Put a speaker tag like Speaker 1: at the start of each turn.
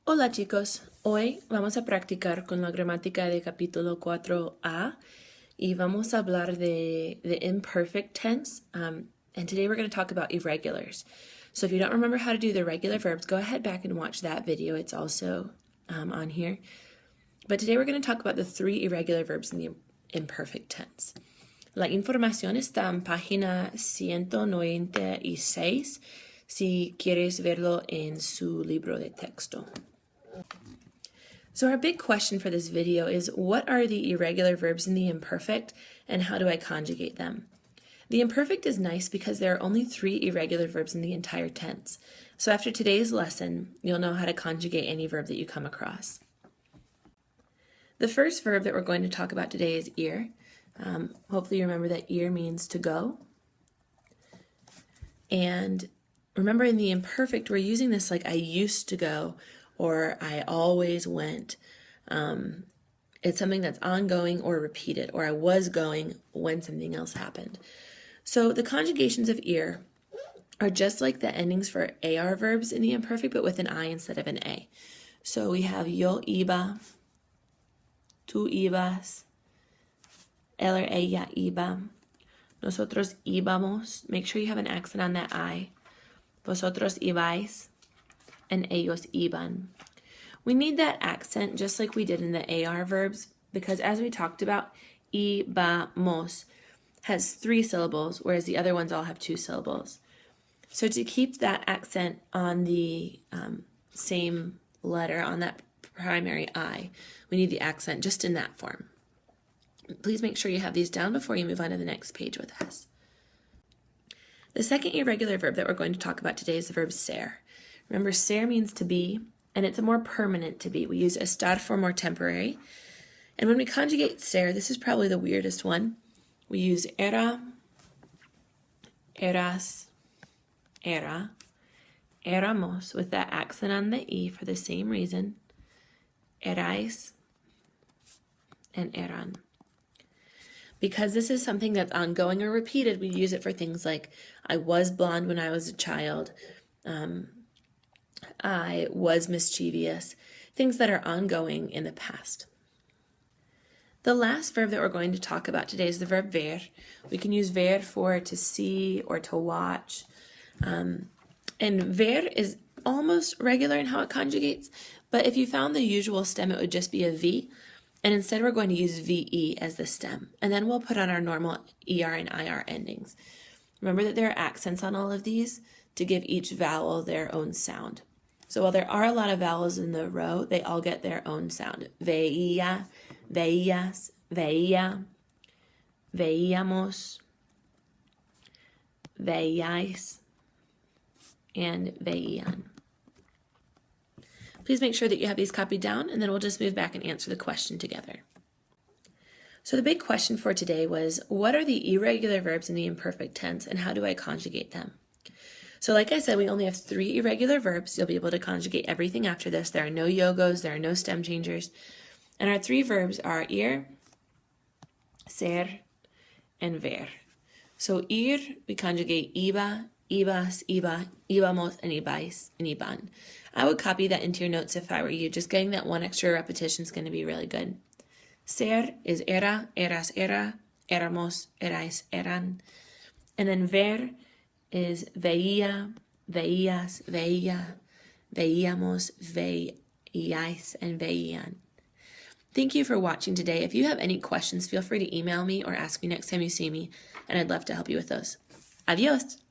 Speaker 1: Hola chicos, hoy vamos a practicar con la gramática de capítulo 4a y vamos a hablar de the imperfect tense, and today we're going to talk about irregulars. So if you don't remember how to do the regular verbs, go ahead back and watch that video. It's also on here. But today we're going to talk about the 3 irregular verbs in the imperfect tense. La información está en página 196 si quieres verlo en su libro de texto. So our big question for this video is, what are the irregular verbs in the imperfect and how do I conjugate them? The imperfect is nice because there are only 3 irregular verbs in the entire tense. So after today's lesson, you'll know how to conjugate any verb that you come across. The first verb that we're going to talk about today is ir. Hopefully you remember that ir means to go. And remember, in the imperfect, we're using this like I used to go or I always went. It's something that's ongoing or repeated, or I was going when something else happened. So the conjugations of ir are just like the endings for AR verbs in the imperfect, but with an I instead of an A. So we have yo iba, tú ibas, él or ella iba, nosotros íbamos. Make sure you have an accent on that I. Vosotros ibais, and ellos iban. We need that accent just like we did in the AR verbs because, as we talked about, íbamos has 3 syllables, whereas the other ones all have 2 syllables. So to keep that accent on the same letter, on that primary I, we need the accent just in that form. Please make sure you have these down before you move on to the next page with us. The second irregular verb that we're going to talk about today is the verb ser. Remember, ser means to be, and it's a more permanent to be. We use estar for more temporary. And when we conjugate ser, this is probably the weirdest one. We use era, eras, era, éramos with that accent on the E for the same reason. Erais and eran. Because this is something that's ongoing or repeated, we use it for things like I was blonde when I was a child. I was mischievous. Things that are ongoing in the past. The last verb that we're going to talk about today is the verb ver. We can use ver for to see or to watch. And ver is almost regular in how it conjugates, but if you found the usual stem, it would just be a V. And instead we're going to use VE as the stem. And then we'll put on our normal ER and IR endings. Remember that there are accents on all of these to give each vowel their own sound. So while there are a lot of vowels in the row, they all get their own sound. Veía, veías, veía, veíamos, veíais, and veían. Please make sure that you have these copied down, and then we'll just move back and answer the question together. So the big question for today was, what are the irregular verbs in the imperfect tense, and how do I conjugate them? So like I said, we only have 3 irregular verbs. You'll be able to conjugate everything after this. There are no yogos, there are no stem changers. And our 3 verbs are ir, ser, and ver. So ir, we conjugate iba, ibas, iba, íbamos, and ibais, and iban. I would copy that into your notes if I were you. Just getting that one extra repetition is going to be really good. Ser is era, eras, era, éramos, erais, eran. And then ver is veía, veías, veía, veíamos, veíais, and veían. Thank you for watching today. If you have any questions, feel free to email me or ask me next time you see me, and I'd love to help you with those. Adios!